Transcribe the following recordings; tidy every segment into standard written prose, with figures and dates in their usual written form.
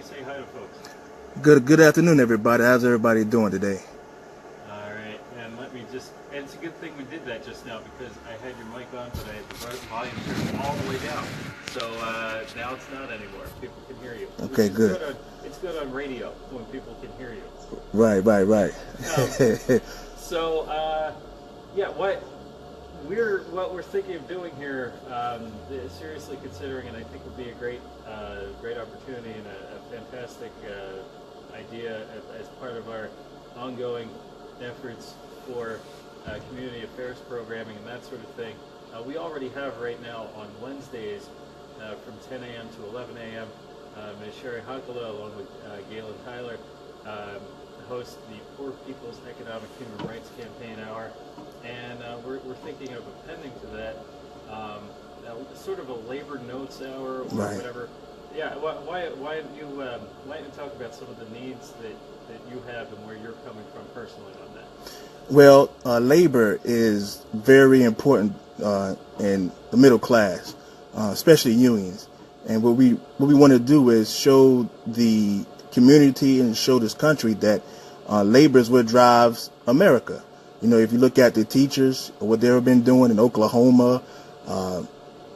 say hi to folks? Good afternoon, everybody. How's everybody doing today? All right, and let me just, and it's a good thing we did that just now because I had your mic on, but I had the volume turned all the way down. So now it's not anymore. People can hear you, which Okay, is good. good on, it's good on radio when people can hear you. Right. Um, so yeah, what we're thinking of doing here, seriously considering, and I think would be a great opportunity and a fantastic idea as part of our ongoing efforts for community affairs programming and that sort of thing. We already have right now on Wednesdays from 10 a.m. to 11 a.m. Ms. Sherry Hunkala, along with Galen Tyler, host the Poor People's Economic Human Rights Campaign Hour, and we're thinking of appending to that sort of a labor notes hour or Right. whatever. Yeah, why don't you talk about some of the needs that you have and where you're coming from personally on that? Well, labor is very important in the middle class, especially unions. And what we want to do is show the community and show this country that labor is what drives America. You know, if you look at the teachers, what they've been doing in Oklahoma,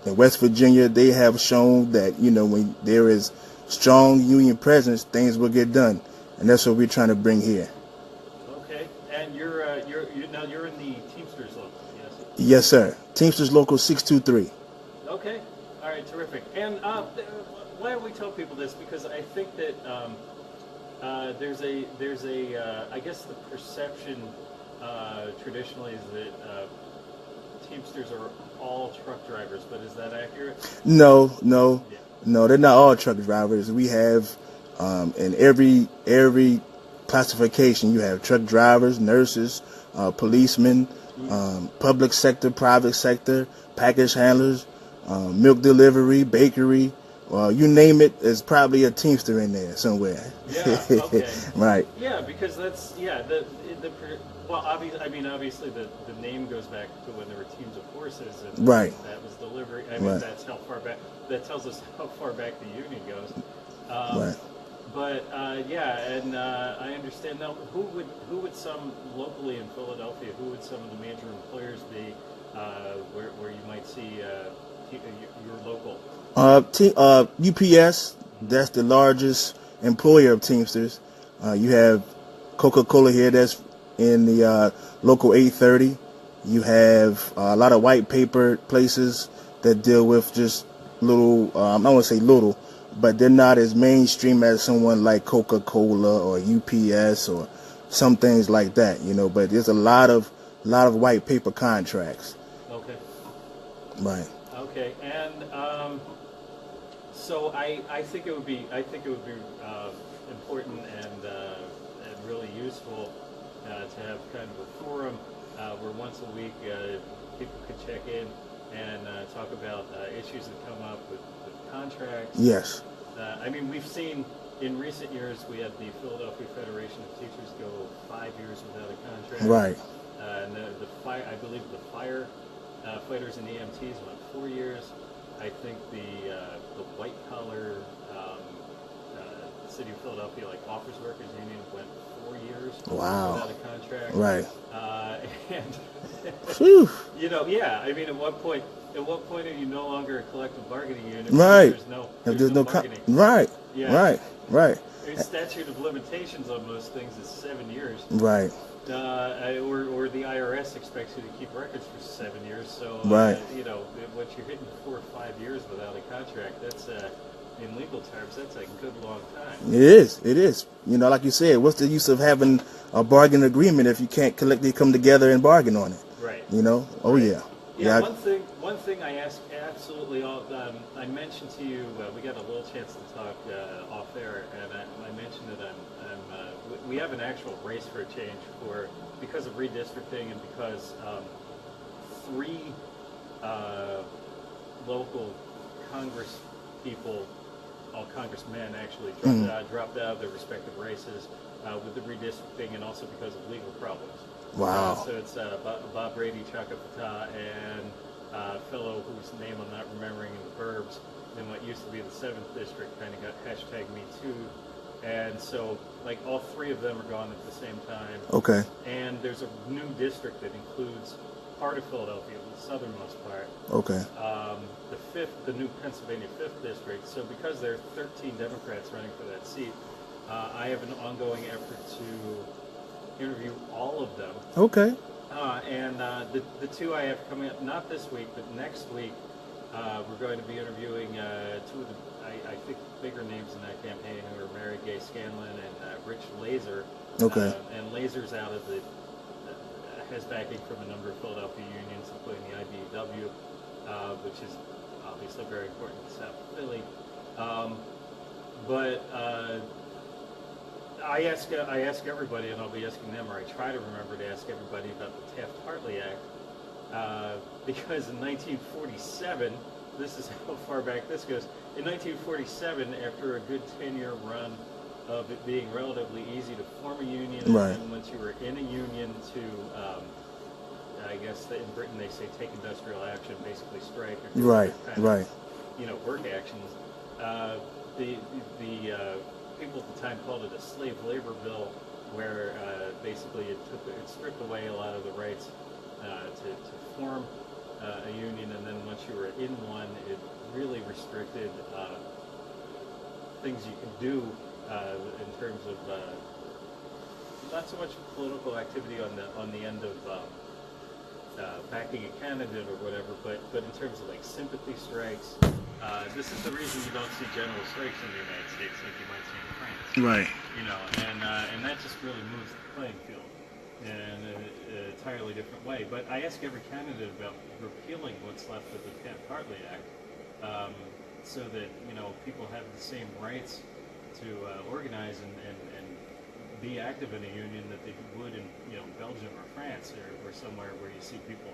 in West Virginia, they have shown that, you know, when there is strong union presence, things will get done. And that's what we're trying to bring here. Okay, and you're in the Teamsters local, yes? Yes, sir. Teamsters Local 623. Okay, all right, terrific. And why don't we tell people this? Because I think that there's a I guess the perception traditionally is that Teamsters are all truck drivers, but is that accurate? No, Yeah. they're not all truck drivers. We have in every classification, you have truck drivers, nurses, policemen, public sector, private sector, package handlers, milk delivery, bakery. You name it, there's probably a Teamster in there somewhere. Yeah. Okay. Right. Yeah, because that's well, obviously the name goes back to when there were teams of horses, and Right. that was delivery. I mean, Right. that's how far back. That tells us how far back the union goes. Right. But yeah, and I understand now. Who would some locally in Philadelphia? Who would some of the major employers be? Where you might see your local. UPS, that's the largest employer of Teamsters. You have Coca-Cola here, that's in the local 830. You have a lot of white paper places that deal with just little, I don't want to say little, but they're not as mainstream as someone like Coca-Cola or UPS or some things like that, you know. But there's a lot of white paper contracts. Okay. Right. Okay, and so I think it would be important and really useful to have kind of a forum where once a week people could check in and talk about issues that come up with contracts. Yes. I mean, we've seen in recent years we had the Philadelphia Federation of Teachers go 5 years without a contract. Right. And I believe the fighters and EMTs went 4 years. I think the white collar city of Philadelphia, like Office Workers Union, went 4 years Wow. without a contract. Right. And Phew. you know, yeah. I mean, at what point are you no longer a collective bargaining unit? Right. There's no bargaining. Right. Yeah. Right. The statute of limitations on most things is 7 years. Right. Or the IRS expects you to keep records for 7 years. So, Right. you know, once you're hitting 4 or 5 years without a contract, that's, in legal terms, that's a good long time. It is. You know, like you said, what's the use of having a bargain agreement if you can't collectively come together and bargain on it? Right. You know? Oh, Right. yeah. Yeah, one thing I ask absolutely all. I mentioned to you we got a little chance to talk off air, and I mentioned that we have an actual race for a change because of redistricting and because 3 local Congress people, all congressmen actually dropped out of their respective races with the redistricting, and also because of legal problems. Wow. So it's Bob Brady, Chaka Fatah, and a fellow whose name I'm not remembering in the burbs. in what used to be the 7th district kind of got hashtag Me Too. And so, like, all 3 of them are gone at the same time. Okay. And there's a new district that includes part of Philadelphia, the southernmost part. Okay. The new Pennsylvania 5th district. So because there are 13 Democrats running for that seat, I have an ongoing effort to interview all of them. Okay. And the 2 I have coming up, not this week, but next week, we're going to be interviewing 2 of the, I think, bigger names in that campaign, who are Mary Gay Scanlon and Rich Laser. Okay. And Laser's out of the, has backing from a number of Philadelphia unions, including the IBEW, which is obviously very important to South Philly. But I ask everybody, and I'll be asking them, or I try to remember to ask everybody about the Taft-Hartley Act, because in 1947, this is how far back this goes. In 1947, after a good 10-year run of it being relatively easy to form a union, right. and once you were in a union to, I guess in Britain they say take industrial action, basically strike. Or right, right. Work actions. The people at the time called it a slave labor bill, where basically it stripped away a lot of the rights to form a union, and then once you were in one, it really restricted things you could do in terms of not so much political activity on the end of backing a candidate or whatever, but in terms of like sympathy strikes. This is the reason you don't see general strikes in the United States like you might see in France. Right. And that just really moves the playing field in an entirely different way. But I ask every candidate about repealing what's left of the Taft-Hartley Act, so that people have the same rights to organize and be active in a union that they would in Belgium or France or somewhere where you see people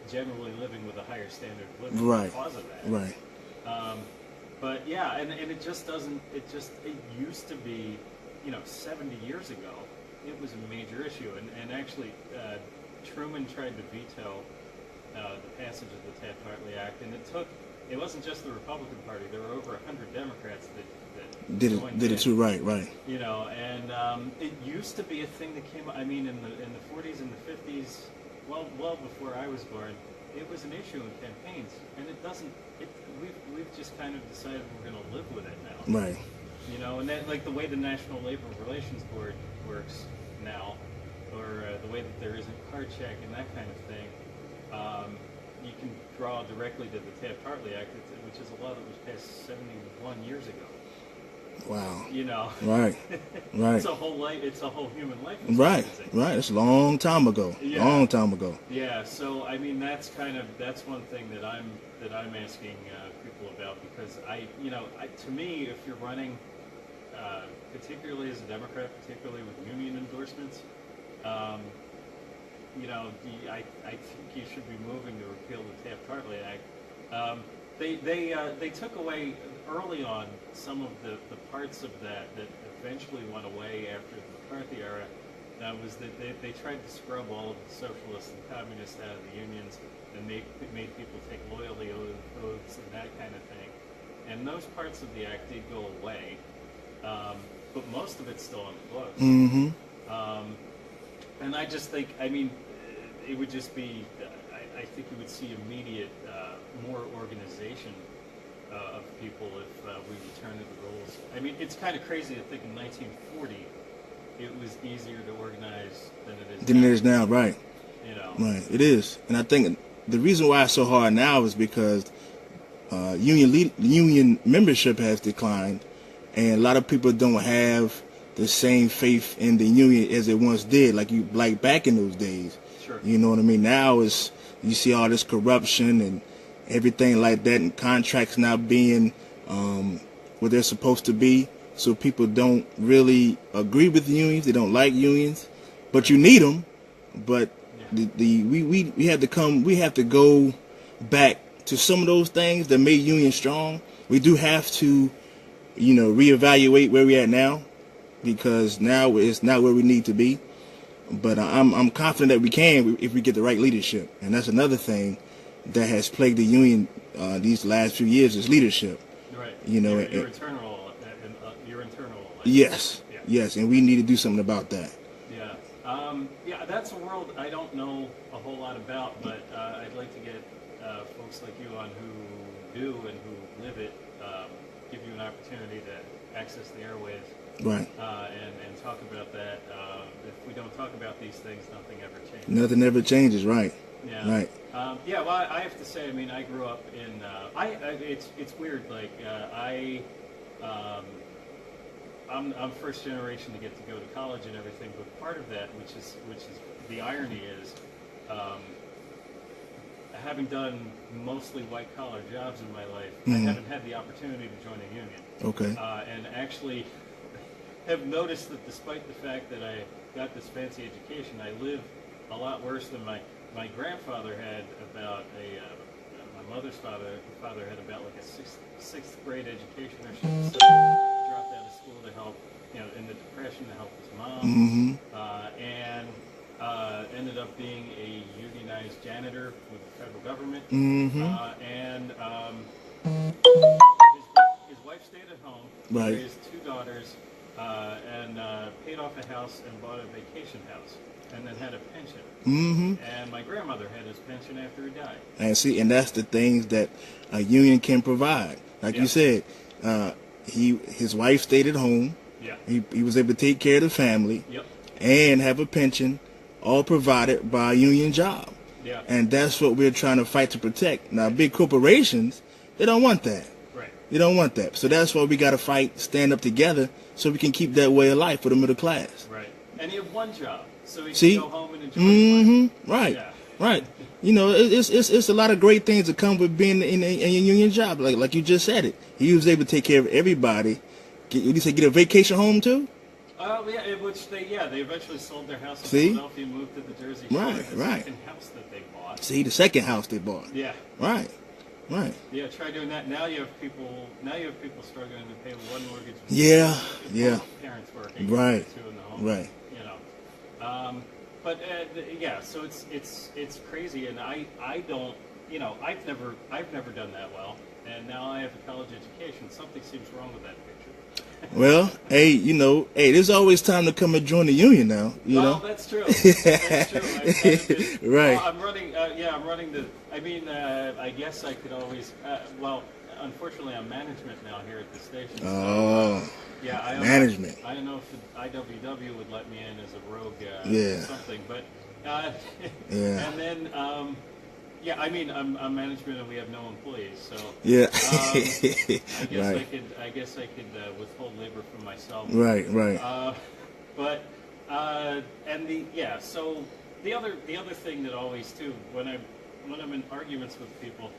generally living with a higher standard of living right. because of that. Right. But yeah, and it just doesn't. It used to be, 70 years ago, it was a major issue, and actually Truman tried to veto the passage of the Taft-Hartley Act, and it wasn't just the Republican Party. There were over 100 Democrats that did it too. Right. And it used to be a thing that came. I mean, in the 40s and the 50s, well before I was born, it was an issue in campaigns, and it doesn't. We've just kind of decided we're going to live with it now. Right. And that, like the way the National Labor Relations Board works now, or the way that there isn't card check and that kind of thing, you can draw directly to the Taft-Hartley Act, which is a law that was passed 71 years ago. Wow. Right. Right. It's a whole human life. Right. It's a long time ago. Yeah. Long time ago. Yeah. So I mean, that's one thing that I'm asking people about, because to me, if you're running, particularly as a Democrat, particularly with union endorsements, I think you should be moving to repeal the Taft-Hartley Act. They took away early on some of the parts of that eventually went away after the McCarthy era. Was that they tried to scrub all of the socialists and communists out of the unions and made people take loyalty oaths and that kind of thing. And those parts of the act did go away, but most of it's still on the books. Mm-hmm. And I just think, it would just be, I think you would see immediate more organization of people if we return to the rules. I mean, it's kind of crazy to think in 1940 it was easier to organize than it is now. Right. Right, it is. And I think the reason why it's so hard now is because union membership has declined, and a lot of people don't have the same faith in the union as it once did, like back in those days. Sure. You know what I mean? Now you see all this corruption and everything like that, and contracts not being what they're supposed to be. So people don't really agree with the unions. They don't like unions, but you need them. But we have to go back to some of those things that made unions strong. We do have to, reevaluate where we're at now, because now it's not where we need to be. But I'm confident that we can if we get the right leadership, and that's another thing that has plagued the union these last few years is leadership. Right. You know, Your internal, your internal. yes, Yeah. yes, and we need to do something about that. Yeah. Yeah, that's a world I don't know a whole lot about, but I'd like to get folks like you on who do and who live it, give you an opportunity to access the airwaves Right. and talk about that. If we don't talk about these things, nothing ever changes. Nothing ever changes. Right. Yeah. Right. Yeah. Well, I have to say, I mean, I grew up in. It's weird. Like I'm first generation to get to go to college and everything, but part of that, which is the irony is, having done mostly white collar jobs in my life, I haven't had the opportunity to join a union. Okay. And actually have noticed that despite the fact that I got this fancy education, I live a lot worse than my grandfather had. About my mother's father had about like a sixth grade education or something. Dropped out of school to help, in the Depression to help his mom, and ended up being a unionized janitor with the federal government, and his wife stayed at home, Right. raised two daughters, and paid off a house and bought a vacation house, and then had a pension. And my grandmother had his pension after he died. And see, and that's the things that a union can provide. Like you said, his wife stayed at home. Yeah. He was able to take care of the family. Yep. And have a pension, all provided by a union job. Yeah. And that's what we're trying to fight to protect. Now, big corporations, they don't want that. Right. They don't want that. So that's why we got to fight, stand up together, so we can keep that way of life for the middle class. Right. And you have one job, so you See? can go home and enjoy life. Right. Yeah. Right. You know, it's a lot of great things that come with being in a union job. Like you just said it. He was able to take care of everybody. You say get a vacation home too? Yeah, which they eventually sold their house in See? Philadelphia, moved to the Jersey Shore. Right, The right. second house that they bought. See, the second house they bought. Yeah. Right. Right. Yeah, try doing that. Now you have people struggling to pay one mortgage. Yeah, with yeah. both parents working. Right. Two in the home. Right. But so it's crazy, and I don't, I've never done that well, and now I have a college education. Something seems wrong with that picture. Well, hey, there's always time to come and join the union now. You know. That's true. That's true. Right. Well, I'm running. I'm running the. I mean, I guess I could always. Unfortunately, I'm management now here at the station. So, Oh. yeah, I don't Management. Know, I don't know if the IWW would let me in as a rogue. Yeah. Something, but. Yeah. And then. I mean, I'm management and we have no employees, so. Yeah. I guess I could withhold labor from myself. Right. So the other thing that always too, when I'm in arguments with people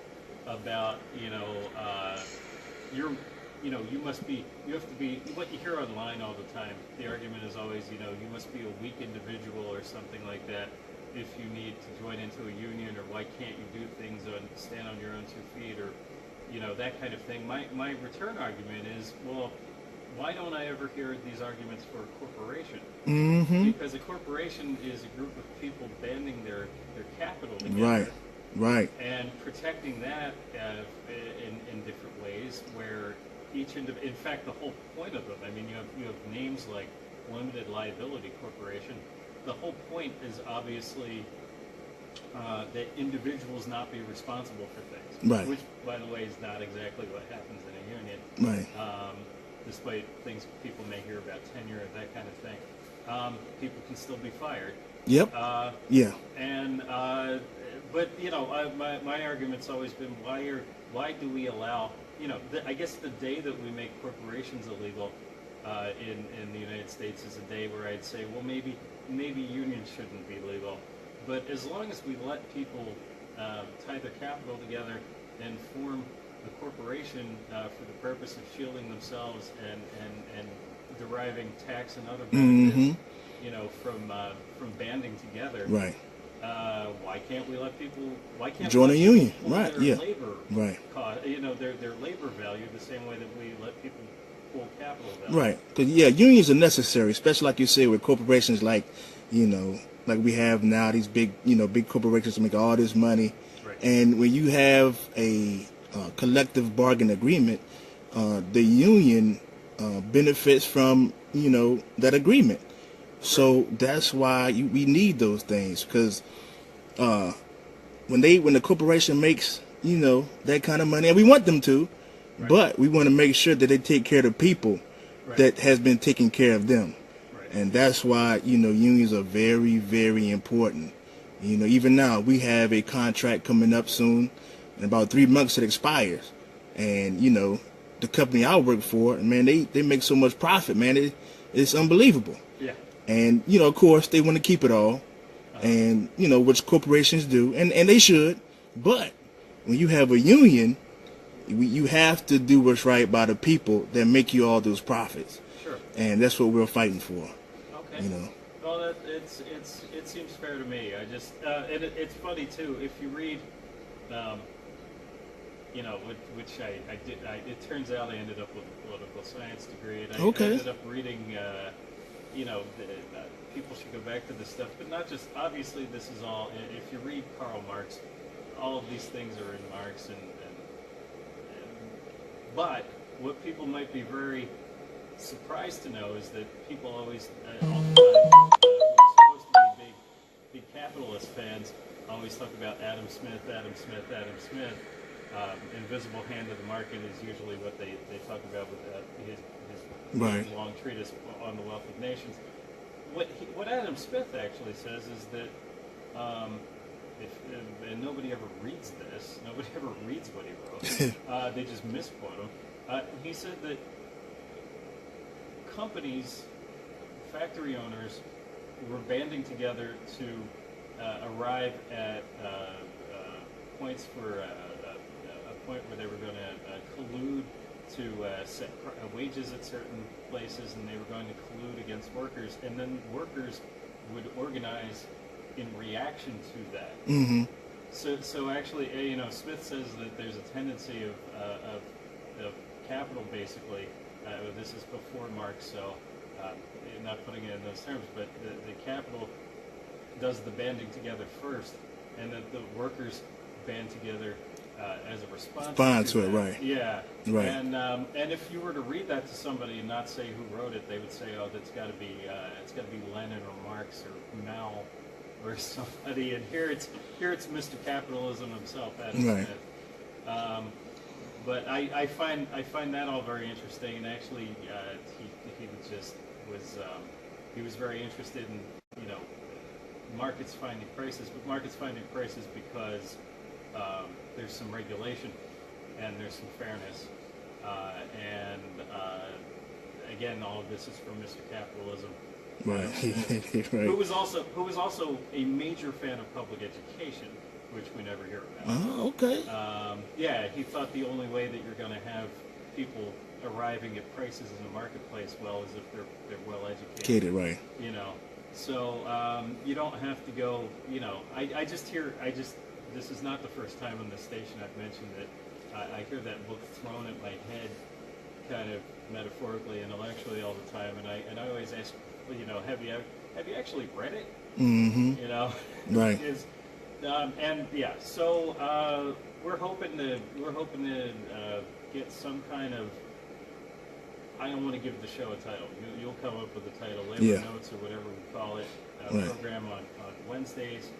about, you have to be, what you hear online all the time, the argument is always, you must be a weak individual or something like that if you need to join into a union, or why can't you do things stand on your own 2 feet, or, that kind of thing. My return argument is, well, why don't I ever hear these arguments for a corporation? Because a corporation is a group of people banding their capital together. Right. And protecting that in different ways, where in fact, the whole point of them, I mean, you have names like Limited Liability Corporation. The whole point is obviously that individuals not be responsible for things. Right. Which, by the way, is not exactly what happens in a union. Right. Despite things people may hear about tenure and that kind of thing. People can still be fired. Yep. Yeah. And but my argument's always been, why do we allow, I guess the day that we make corporations illegal in the United States is a day where I'd say, well, maybe unions shouldn't be legal. But as long as we let people tie their capital together and form a corporation for the purpose of shielding themselves and deriving tax and other benefits, from banding together. Right. Why can't we let people? Why can't join we a let union? people pull Right. their Yeah. Labor Right. cost, their labor value the same way that we let people pull capital value. Right. Because unions are necessary, especially like you say with corporations like we have now, these big corporations make all this money. Right. And when you have a collective bargain agreement, the union benefits from, that agreement. So that's why we need those things, because when the corporation makes, that kind of money, and we want them to, Right. but we want to make sure that they take care of the people Right. that has been taking care of them. Right. And that's why, unions are very, very important. Even now we have a contract coming up soon. In about 3 months it expires. And, the company I work for, man, they make so much profit, man. It's unbelievable. Yeah. And, of course, they want to keep it all. And, which corporations do. And they should. But when you have a union, you have to do what's right by the people that make you all those profits. Sure. And that's what we're fighting for. Okay. Well, it seems fair to me. I just and it's funny too. If you read, which I did. It turns out I ended up with a political science degree, and I ended up reading. People should go back to this stuff, but not just. Obviously, this is all. If you read Karl Marx, all of these things are in Marx, but what people might be very surprised to know is that people always, all the time, who are supposed to be big capitalist fans, always talk about Adam Smith. Invisible Hand of the Market is usually what they talk about with his Right. long treatise on the Wealth of Nations. What Adam Smith actually says is that and nobody ever reads this, nobody ever reads what he wrote. They just misquote him. He said that companies, factory owners, were banding together to arrive at points for a point where they were going to collude to set wages at certain places, and they were going to collude against workers, and then workers would organize in reaction to that. Mm-hmm. So actually, Smith says that there's a tendency of capital, basically. This is before Marx, so not putting it in those terms, but the capital does the banding together first, and that the workers band together as a response to it, right? Yeah, right. And if you were to read that to somebody and not say who wrote it, they would say, "Oh, it's got to be Lenin or Marx or Mao or somebody." And here it's Mr. Capitalism himself, Adam right. Smith. But I find that all very interesting, and actually he was very interested in markets finding prices, but markets finding prices because there's some regulation and there's some fairness, and again, all of this is from Mr. Capitalism, right? Right. Who was also a major fan of public education, which we never hear about. Oh, okay. Yeah, he thought the only way that you're going to have people arriving at prices in the marketplace well is if they're well educated. Right. So you don't have to go. This is not the first time on this station I've mentioned it. I hear that book thrown at my head, kind of metaphorically, intellectually all the time, and I always ask, have you actually read it? Mm-hmm. Right. So we're hoping to get some kind of. I don't want to give the show a title. You'll come up with a title, labor notes or whatever we call it. Right. Program on Wednesdays.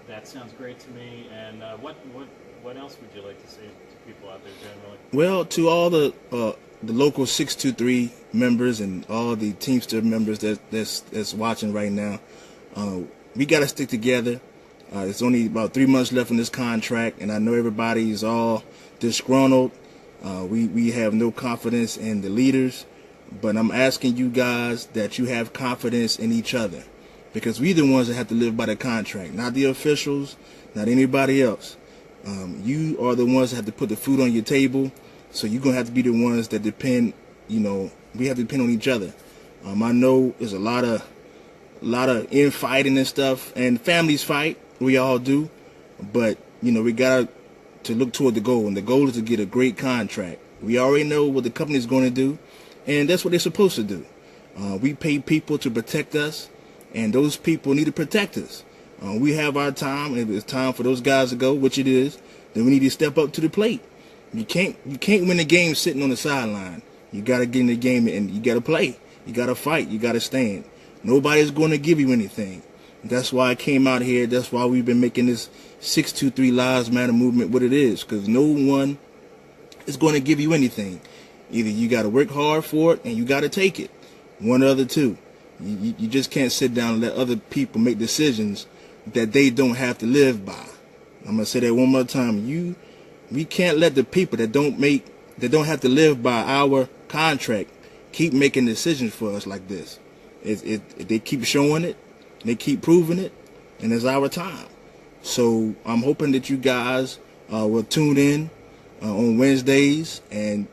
That sounds great to me. And what else would you like to say to people out there generally? Well, to all the local 623 members and all the Teamster members that's watching right now, we got to stick together. It's only about 3 months left in this contract, and I know everybody is all disgruntled. We have no confidence in the leaders, but I'm asking you guys that you have confidence in each other, because we're the ones that have to live by the contract, not the officials, not anybody else. You are the ones that have to put the food on your table, so you're going to have to be the ones that depend, we have to depend on each other. I know there's a lot of infighting and stuff, and families fight, we all do, but, we got to look toward the goal, and the goal is to get a great contract. We already know what the company is going to do, and that's what they're supposed to do. We pay people to protect us, and those people need to protect us. We have our time, and if it's time for those guys to go, which it is, then we need to step up to the plate. You can't win the game sitting on the sideline. You got to get in the game and you got to play. You got to fight. You got to stand. Nobody's going to give you anything. That's why I came out here. That's why we've been making this 623 Lives Matter movement what it is, because no one is going to give you anything. Either you got to work hard for it and you got to take it. One or the two. You just can't sit down and let other people make decisions that they don't have to live by. I'm going to say that one more time. We can't let the people that don't have to live by our contract keep making decisions for us like this. They keep showing it, they keep proving it, and it's our time. So I'm hoping that you guys will tune in on Wednesdays and,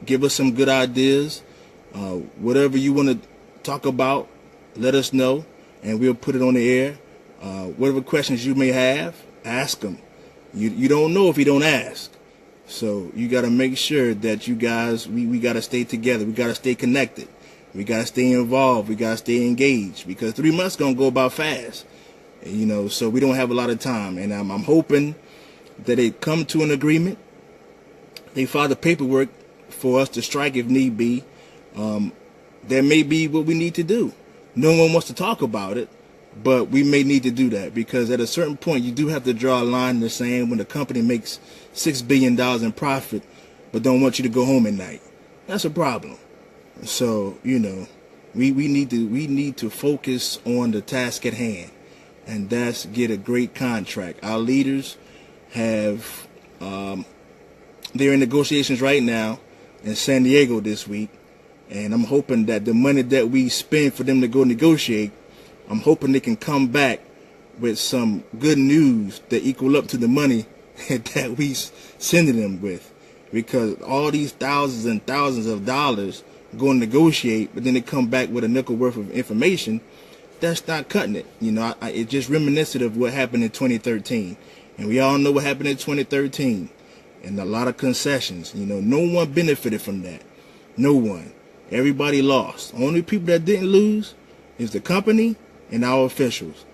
give us some good ideas. Whatever you want to talk about, let us know, and we'll put it on the air. Whatever questions you may have, ask them. You don't know if you don't ask. So you got to make sure that you guys, we got to stay together. We got to stay connected. We got to stay involved. We got to stay engaged, because 3 months going to go by fast, so we don't have a lot of time. And I'm hoping that they come to an agreement. They file the paperwork for us to strike if need be. That may be what we need to do. No one wants to talk about it, but we may need to do that, because at a certain point you do have to draw a line in the sand when the company makes $6 billion in profit but don't want you to go home at night. That's a problem. So, we need to focus on the task at hand, and that's get a great contract. Our leaders have they're in negotiations right now in San Diego this week, and I'm hoping that the money that we spend for them to go negotiate, I'm hoping they can come back with some good news that equal up to the money that we sending them with, because all these thousands and thousands of dollars go and negotiate, but then they come back with a nickel worth of information. That's not cutting it. It's just reminiscent of what happened in 2013, and we all know what happened in 2013, and a lot of concessions. No one benefited from that. No one. Everybody lost. Only people that didn't lose is the company and our officials,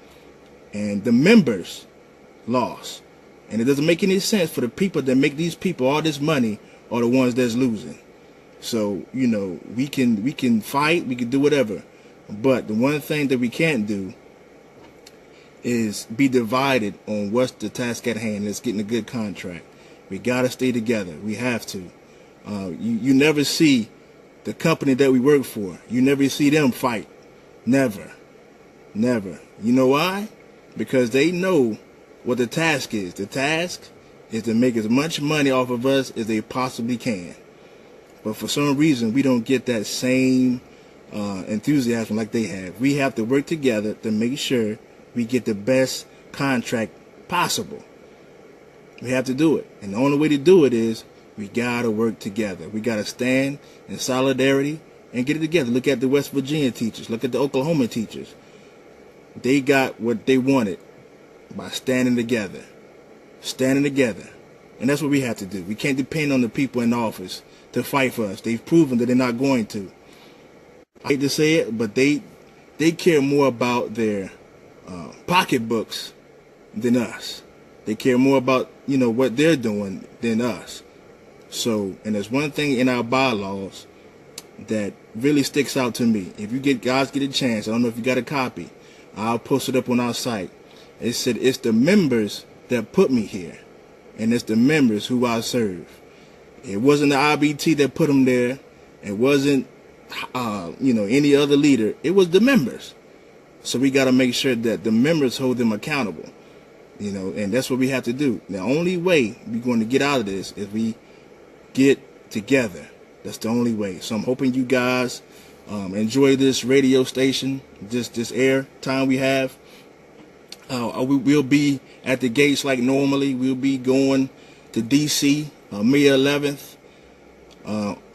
and the members lost. And it doesn't make any sense for the people that make these people all this money are the ones that's losing. So, we can fight, we can do whatever, but the one thing that we can't do is be divided on what's the task at hand. It's getting a good contract. We gotta stay together. We have to. You never see the company that we work for. You never see them fight. Never. Never. You know why? Because they know what the task is. The task is to make as much money off of us as they possibly can. But for some reason, we don't get that same enthusiasm like they have. We have to work together to make sure we get the best contract possible. We have to do it. And the only way to do it is we got to work together. We got to stand in solidarity and get it together. Look at the West Virginia teachers. Look at the Oklahoma teachers. They got what they wanted by standing together. Standing together. And that's what we have to do. We can't depend on the people in office to fight for us. They've proven that they're not going to. I hate to say it, but they care more about their pocketbooks than us. They care more about, what they're doing than us. So, and there's one thing in our bylaws that really sticks out to me. If you guys get a chance, I don't know if you got a copy, I'll post it up on our site. It said, it's the members that put me here, and it's the members who I serve. It wasn't the IBT that put them there. It wasn't, any other leader. It was the members. So we got to make sure that the members hold them accountable, and that's what we have to do. The only way we're going to get out of this is we get together. That's the only way. So I'm hoping you guys enjoy this radio station, this air time we have. We'll be at the gates like normally. We'll be going to D.C. May 11th.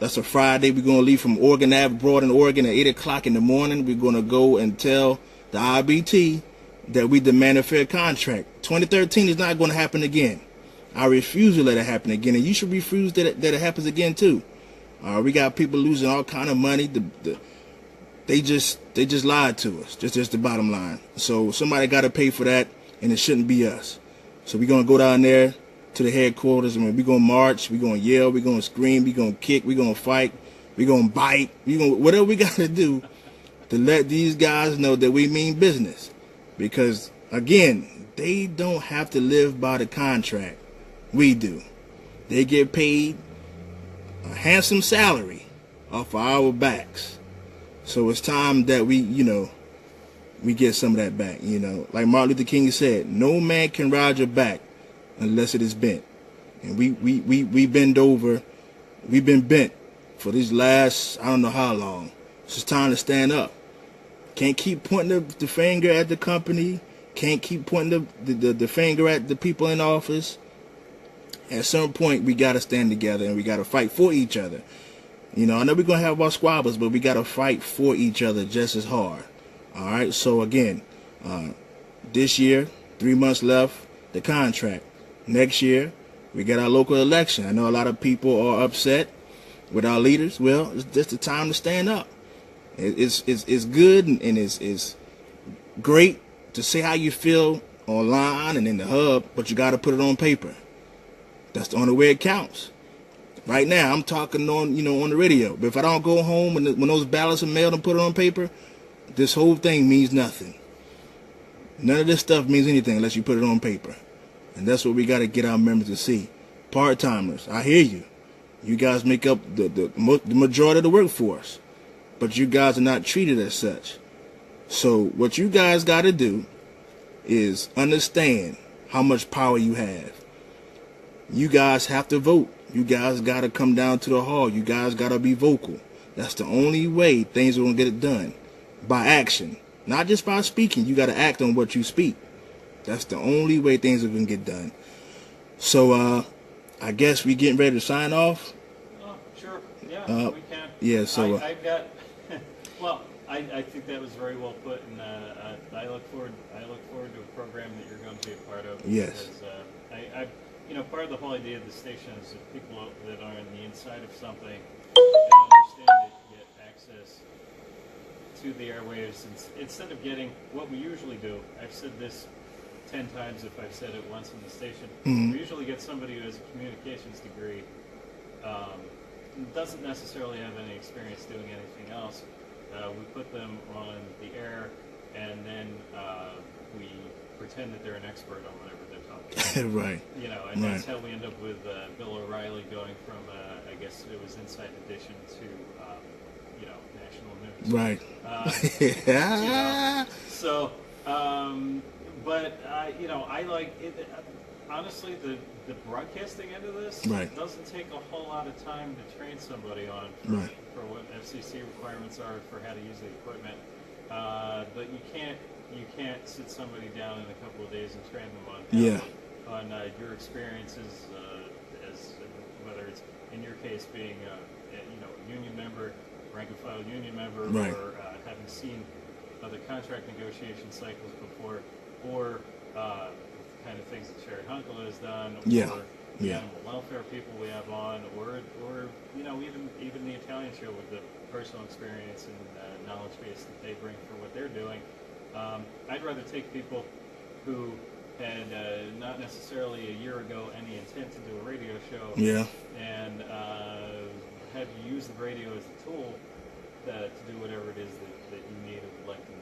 That's a Friday. We're going to leave from Oregon Ave, Broad in Oregon at 8 o'clock in the morning. We're going to go and tell the IBT that we demand a fair contract. 2013 is not going to happen again. I refuse to let it happen again, and you should refuse that it happens again too. We got people losing all kind of money. They just lied to us. Just the bottom line. So somebody got to pay for that, and it shouldn't be us. So we're gonna go down there to the headquarters, and we're gonna march, we're gonna yell, we're gonna scream, we're gonna kick, we're gonna fight, we're gonna bite, we're gonna whatever we gotta do to let these guys know that we mean business. Because again, they don't have to live by the contract. We do. They get paid a handsome salary off of our backs. So it's time that we get some of that back. Like Martin Luther King said, no man can ride your back unless it is bent. And we bend over, we've been bent for these last, I don't know how long. So it's time to stand up. Can't keep pointing the finger at the company. Can't keep pointing the finger at the people in office. At some point, we got to stand together and we got to fight for each other. I know we're going to have our squabbles, but we got to fight for each other just as hard. All right. So again, this year, 3 months left, the contract. Next year, we got our local election. I know a lot of people are upset with our leaders. Well, it's just the time to stand up. It's good and it's great to say how you feel online and in the hub, but you got to put it on paper. That's the only way it counts. Right now, I'm talking on the radio, but if I don't go home when those ballots are mailed and put it on paper, this whole thing means nothing. None of this stuff means anything unless you put it on paper, and that's what we got to get our members to see. Part-timers, I hear you. You guys make up the majority of the workforce, but you guys are not treated as such. So what you guys got to do is understand how much power you have. You guys have to vote. You guys got to come down to the hall. You guys got to be vocal. That's the only way things are going to get it done. By action. Not just by speaking. You got to act on what you speak. That's the only way things are going to get done. So, I guess we getting ready to sign off. Oh, sure. Yeah, we can. Yeah, so... I've got... well, I think that was very well put, and I look forward to a program that you're going to be a part of. Yes. Because, part of the whole idea of the station is that people that are on the inside of something and understand it get access to the airwaves instead of getting what we usually do. I've said this 10 times if I've said it once in the station. Mm-hmm. We usually get somebody who has a communications degree, doesn't necessarily have any experience doing anything else. We put them on the air, and then we pretend that they're an expert on whatever they're talking about. Right. And that's how we end up with Bill O'Reilly going from, I guess it was Inside Edition to, national news. Right. So, but I like it. Honestly, the broadcasting end of this doesn't take a whole lot of time to train somebody on for what FCC requirements are for how to use the equipment. But you can't sit somebody down in a couple of days and train them on your experiences as whether it's in your case being a union member, rank and file union member, or having seen other contract negotiation cycles before, or the kind of things that Sherry Hunkel has done, or the animal welfare people we have on, or even the Italian show with the personal experience and knowledge base that they bring for what they're doing. I'd rather take people who had not necessarily a year ago any intent to do a radio show, and have you use the radio as a tool to do whatever it is that you need or would like to do.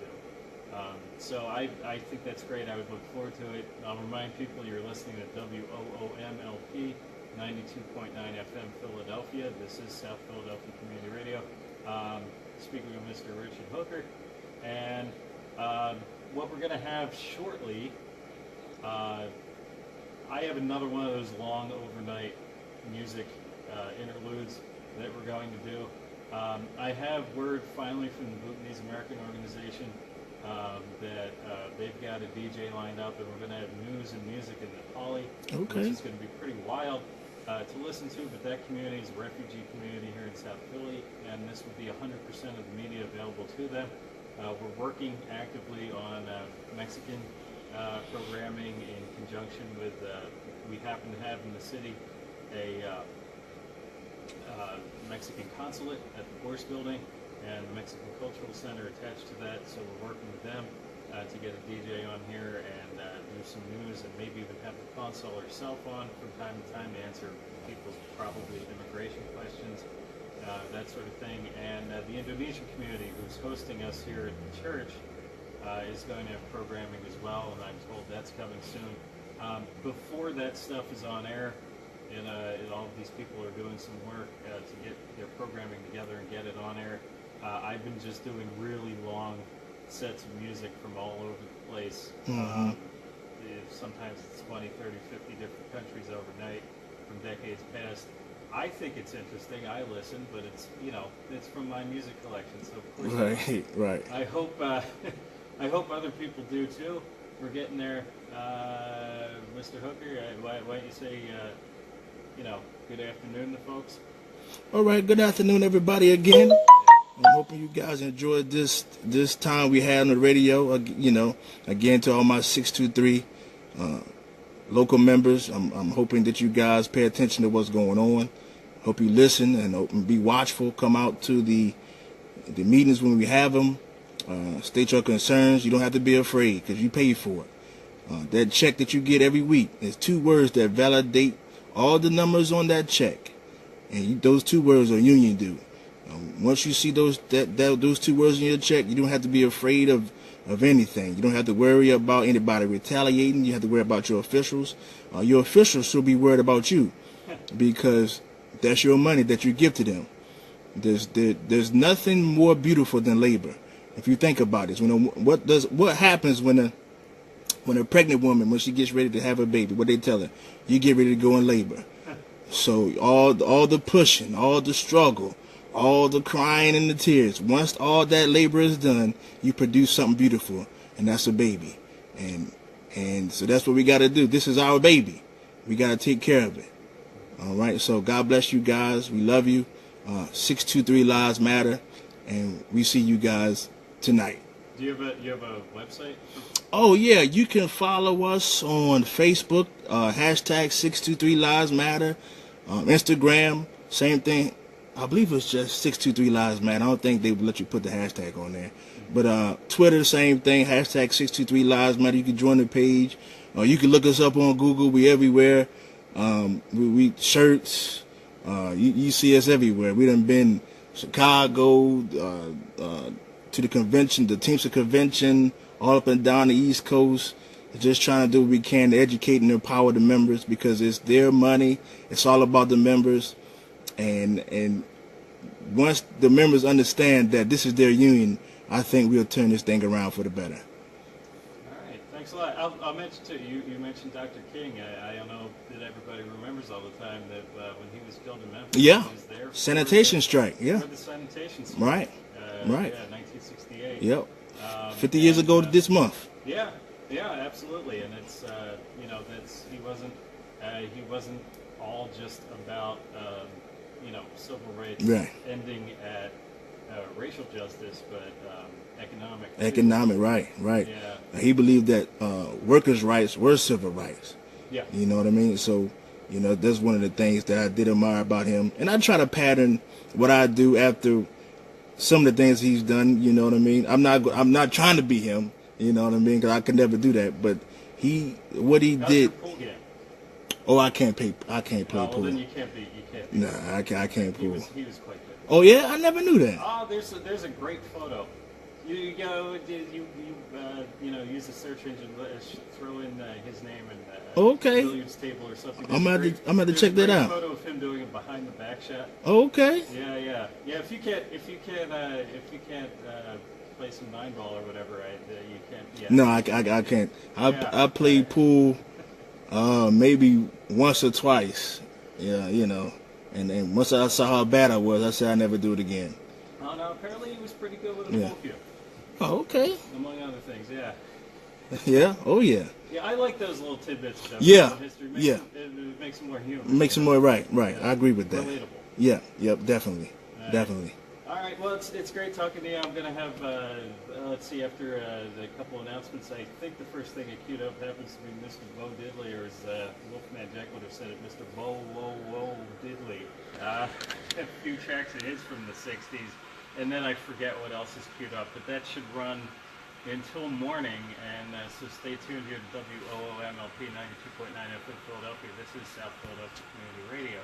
So I think that's great. I would look forward to it. I'll remind people you're listening to WOOMLP 92.9 FM Philadelphia. This is South Philadelphia Community Radio. Speaking of Mr. Richard Hooker. And what we're going to have shortly, I have another one of those long overnight music interludes that we're going to do. I have word finally from the Bhutanese American organization that they've got a DJ lined up, and we're going to have news and music in Nepali, which is going to be pretty wild to listen to. But that community is a refugee community here in South Philly, and this would be 100% of the media available to them. We're working actively on Mexican programming in conjunction with, we happen to have in the city a Mexican consulate at the Bourse Building and the Mexican Cultural Center attached to that, so we're working with them to get a DJ on here and do some news, and maybe even have the console herself on from time to time to answer people's probably immigration questions, that sort of thing. And the Indonesian community who's hosting us here at the church is going to have programming as well, and I'm told that's coming soon. Before that stuff is on air, and all of these people are doing some work to get their programming together and get it on air, I've been just doing really long sets of music from all over the place. Sometimes it's 20, 30, 50 different countries overnight from decades past. I think it's interesting. I listen, but it's it's from my music collection, so of course right. I hope I hope other people do too. We're getting there, Mr. Hooker. Why don't you say good afternoon to folks? All right, good afternoon, everybody. Again, I'm hoping you guys enjoyed this time we had on the radio. Again, to all my 623 local members, I'm hoping that you guys pay attention to what's going on. Hope you listen and be watchful. Come out to the meetings when we have them. State your concerns. You don't have to be afraid because you paid for it. That check that you get every week is 2 words that validate all the numbers on that check, and those 2 words are union due. Once you see those 2 words in your check, you don't have to be afraid of anything. You don't have to worry about anybody retaliating. You have to worry about your officials. Your officials should be worried about you because that's your money that you give to them. There's nothing more beautiful than labor. If you think about it, what happens when a pregnant woman, when she gets ready to have a baby, what they tell her? You get ready to go in labor. So all the pushing, all the struggle, all the crying and the tears, once all that labor is done, you produce something beautiful, and that's a baby. And so that's what we got to do. This is our baby. We got to take care of it. All right, so God bless you guys. We love you. 623 Lives Matter, and we see you guys tonight. Do you have a website? Oh yeah, you can follow us on Facebook, hashtag 623 Lives Matter. Instagram, same thing. I believe it's just 623 Lives Matter. I don't think they would let you put the hashtag on there. But Twitter, same thing, hashtag 623 Lives Matter. You can join the page. You can look us up on Google. We everywhere. We shirts. You see us everywhere. We done been Chicago, to the convention, the Teamster convention, all up and down the East Coast. Just trying to do what we can to educate and empower the members because it's their money. It's all about the members. And once the members understand that this is their union, I think we'll turn this thing around for the better. All right, thanks a lot. I'll mention too, you mentioned Dr. King. I don't know that everybody remembers all the time that when he was killed in Memphis, yeah, he was there for sanitation strike, yeah. For the sanitation strike. Right, right. Yeah, 1968. Yep. 50 years ago this month. Yeah, absolutely. And it's he wasn't all just about civil rights ending at racial justice, but economic. Right. Yeah. He believed that workers' rights were civil rights. Yeah. You know what I mean? So, that's one of the things that I did admire about him. And I try to pattern what I do after some of the things he's done. You know what I mean? I'm not trying to be him. You know what I mean? Because I could never do that. But what he did. Your pool game? Oh, I can't play pool. Well, then you can't be. Nah, I can't pool. He was quite good. Oh yeah, I never knew that. Oh, there's a great photo. You go, use the search engine, throw in his name and okay. billiards table or something. I'm gonna check that out. Photo of him doing a behind the back shot. Okay. Yeah. If you can't play some 9-ball or whatever, you can't. Yeah. No, I can't. I played pool, maybe once or twice. Yeah, and then once I saw how bad I was, I said I never do it again. Oh no, apparently he was pretty good with a pool cue. Oh, okay. Among other things, yeah. Yeah. Oh yeah. Yeah, I like those little tidbits of history. It makes them more human. Makes them more right. I agree with that. Relatable. Yeah. Yep. Definitely. Definitely. All right. Well, it's great talking to you. I'm gonna have let's see, after the couple announcements, I think the first thing that queued up happens to be Mr. Bo Diddley, or as Wolfman Jack would have said it, Mr. Bo Diddley. A few tracks of his from the '60s, and then I forget what else is queued up, but that should run until morning, and so stay tuned here to WOOMLP 92.9 FM Philadelphia. This is South Philadelphia Community Radio.